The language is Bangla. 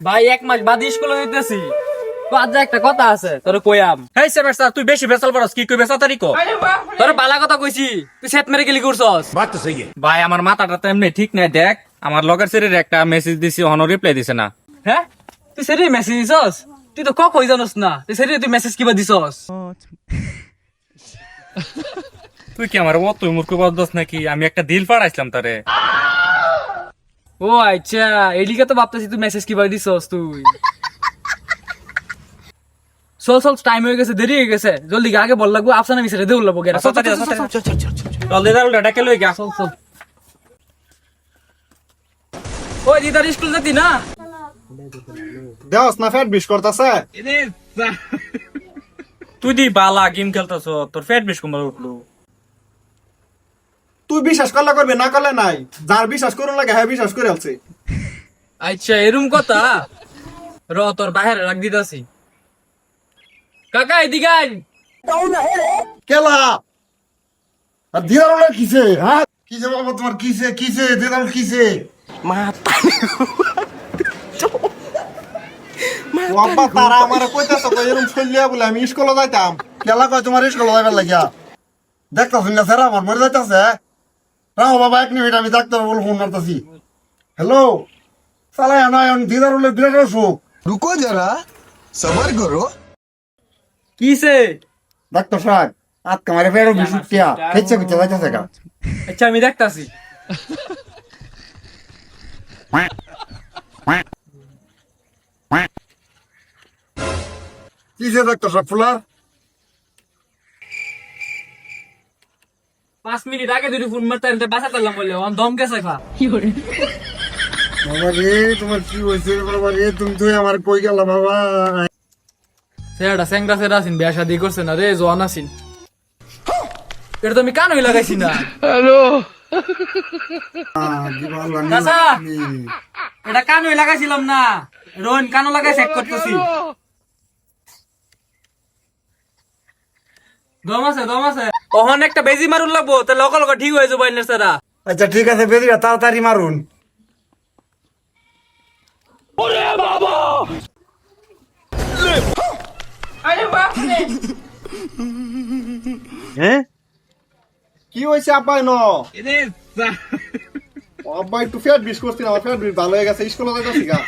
ভাই 1 মাস বাদ স্কুলে দিতেছি। তো আজ একটা কথা আছে তোর কইয়াম। হেই সেমেস্টার তুই বেশি বেসাল পারস কি কই বেসা তারিখ তোর বালা কথা কইছি, তুই সেট মেরে গেলি করছস। बात तो सही है। ভাই আমার মাথাটা তো এমনি ঠিক নাই দেখ আমার লগের শরীরে একটা মেসেজ দিছি অনো রিপ্লাই দিছে না হ্যাঁ তুই সেরি মেসেজ দিছস? তুই তো কই জানোস না, তুই সেরি তুই মেসেজ কিবা দিছস? তুই কি আমার ও তুই মূর্খ বলদস নাকি আমি একটা দিল পাড়াইছিলাম তারে ও আচ্ছা, এদিকে তো ভাবতেছি তুই মেসেজ কিবা দিছস তুই। চল টাইম হয়ে গেছে, দেরি হয়ে গেছে, জলদি আগে বল লাগবো, আফসানা মিশরে দেউল লাগবো গেরা। চল চল দিদার উল্টা ডাকে লই গা চল ওই দিদার স্কুল যেতি না? দেওস না ফ্যাট বিশ করতেছে। তুই দি বালা গেম খেলতাছ তোর ফেট বেশ কমে উঠলো তুই বিশ্বাস করলে করবি, না করলে নাই। যার বিশ্বাস করুন লাগে হ্যাঁ বিশ্বাস করে আলছে। আচ্ছা এরম কথা, র তোর বাইরে রাখ দিতাছি। কাকা এদিকে আয়। কেলা আর দিদার ওরা কিসে? হ্যাঁ কিসে বাবা তোমার কিসে কিসে দিদার কিসে? বাবা তারা আমার কইতাছ কই এরকম চলিয়া বলে আমি স্কুলে যাইতাম। কেলা কয় তোমার স্কুলে যাইবার লাগিয়া দেখতাছ না স্যার আমার মরে যাইতাছে। রাও বাবা 1 মিনিট আমি ডাক্তার বলে ফোন মারতাছি। হ্যালো সালা নয় দিদার ওলে বিরাট অসুখ। रुको जरा सबर करो। কিসে? ডাক্তার সাহেব আজকে আমার ফেরো বিশুটিয়া খেচ্ছে খেচ্ছে যাইতাছে গা। আচ্ছা আমি দেখতাছি। কিসে ডাক্তার সাহেব ফুলার? 5 মিনিট আগে যদি ফোন মারতে আমি বাঁচাতাম বললে অন দম গেছে খা। বাবা রে তোমার কি হয়েছে বাবা রে? তুমি তুই আমার কই গেল বাবা? সেটা স্যাংরা সেরা আছেন, বিয়া শাদি করছে না রে, জোয়ান আছেন। এটা তো আমি কানই লাগাইছি না। চাচা এটা কানই লাগাইছিলাম না, রোহন কানো লাগাই চেক করতেছি। দম আছে ওহন একটা বেজি মারুন লাগবো, তাহলে অকল ঠিক হয়ে যাবো এনে সারা। আচ্ছা ঠিক আছে বেদিরা তাড়াতাড়ি মারুন। কি হয়েছে আব্বাই ন? আব্বাই একটু ফ্যাট বিশ করছি না, আমার ফ্যাট বিশ ভালো হয়ে গেছে, স্কুলে যাইতাছি গা।